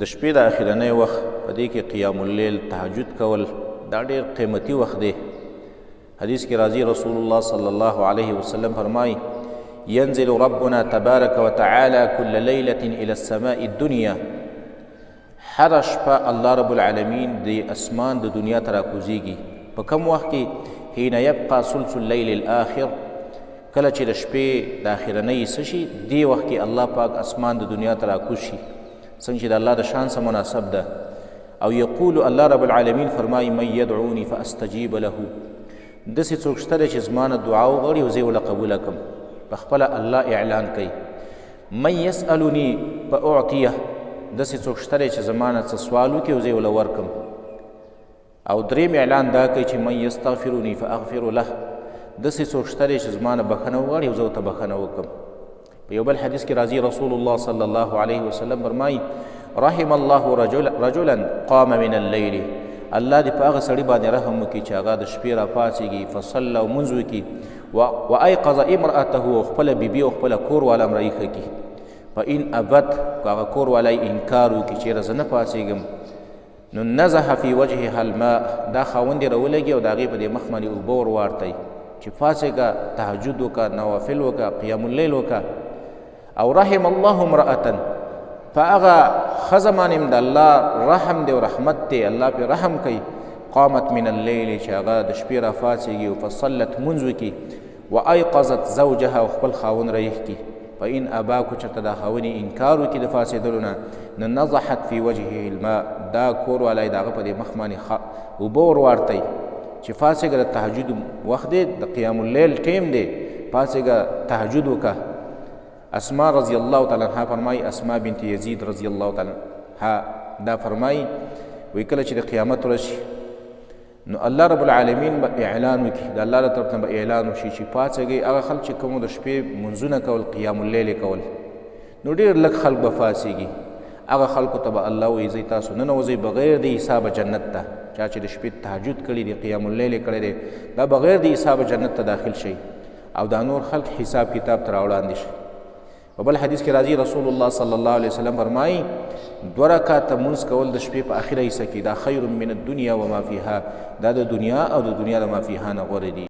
د شپې د اخرنی وخت په دې کې قیام اللیل تهجد کول دا ډېر قیمتي وخت دی. حدیث کې راځي رسول الله صلی الله علیه وسلم فرمایي ينزل ربنا تبارك وتعالى كل ليلة إلى السماء الدنيا. هر شپه الله رب العالمین د اسمان د دنیا ته راکوزیږي. په کوم وخت کې؟ حين يبقى ثلث الليل الآخر، کله چې د شپې د اخرنۍ څه شي دې وخت کې الله پاک اسمان د دنیا ته راکوز شي، څنګه چې د الله د شان سره مناسب ده. او یقول الله رب العالمین فرمایي من يدعوني فاستجیب له، داسې څوک شته دی چې زما نه دعا وغواړي او زه یې ورله قبوله کړم. پخپله الله اعلان کوي من یسألني فاعطیه، داسې څوک شته دی چې زما نه څه سوال وکړي او زه یې ورله ورکړم. او دریم اعلان دا کوي چې من یستغفرني فاغفر له، داسې څوک شته دی چې زما نه بخښنه وغواړي او زه ورته بخښنه وکړم. په یو بل حدیث کې راځي رسول الله صلی الله علیه وسلم فرمایي رحم الله رجلا قام من الليل، الله دې په هغه سړي باندې رحم وکړي چې هغه د شپې راپاڅېږي فصله او لمونځ وکړي وایقظ امرأته، او خپله بیبي او خپله کور والا هم راویښه کړي. فان ابت، که هغه کور والا یې انکار وکړي چېرې زه نه پاڅېږم، نو نزح فی وجهها الماء، دا خاوند یې راولګي او د هغې په دې مخ باندې اوبه ور واړتئ چې پاڅېږه تهجد وکړه، نوافل وکړه، قیام اللیل وکړه. او رحم الله امرأة، په هغه ښځه باندې هم د الله رحم دی او رحمت دی، الله پرې رحم کوي. قامت من اللیل، چې هغه د شپې راپاڅېږي او فصلت لمونځ وکړي وایقظت زوجها، او خپل خاوند راویښ کړي. فان ابا، که چېرته دا خاوند یې انکار وکړي د پاڅېدلو نه، نو نضحت فی وجهه الماء، دا کور والا یې د هغه په دې مخ باندې اوبه ور واړتئ چې پاڅېږه د تهجد وخت دی، د قیام اللیل ټیم دی، پاڅېږه تهجد وکړه. اسماء رضی الله تعالی عنها فرمایي، اسماء بنت یزید رضی الله تعالی عنها دا فرمایي وایي کله چې د قیامت ورځ شي نو الله رب العالمین به اعلان وکړي، د الله له طرف نه به اعلان وشي چې پاڅېږئ هغه خلک چې کومو د شپې منځونه کول، قیام اللیل کول، نو ډېر لږ خلک به پاڅېږي. هغه خلکو ته به الله وایي ځئ تاسو ننوځئ بغیر د حسابه جنت ته، چا چې د شپې تهجد کړي دی، قیام اللیل یې کړی دی، دا بغیر د حسابه جنت ته داخل شي، او دا نور خلک حساب کتاب ته راوړاندې شي. په بل حدیث کې راځي رسول الله صلی الله علیه وسلم فرمایي 2 رکعته لمونځ کول د شپې په اخره حصه کې دا خیر من الدنیا وما فیها، دا د دنیا او د دنیا د ما فیها نه غوره دي.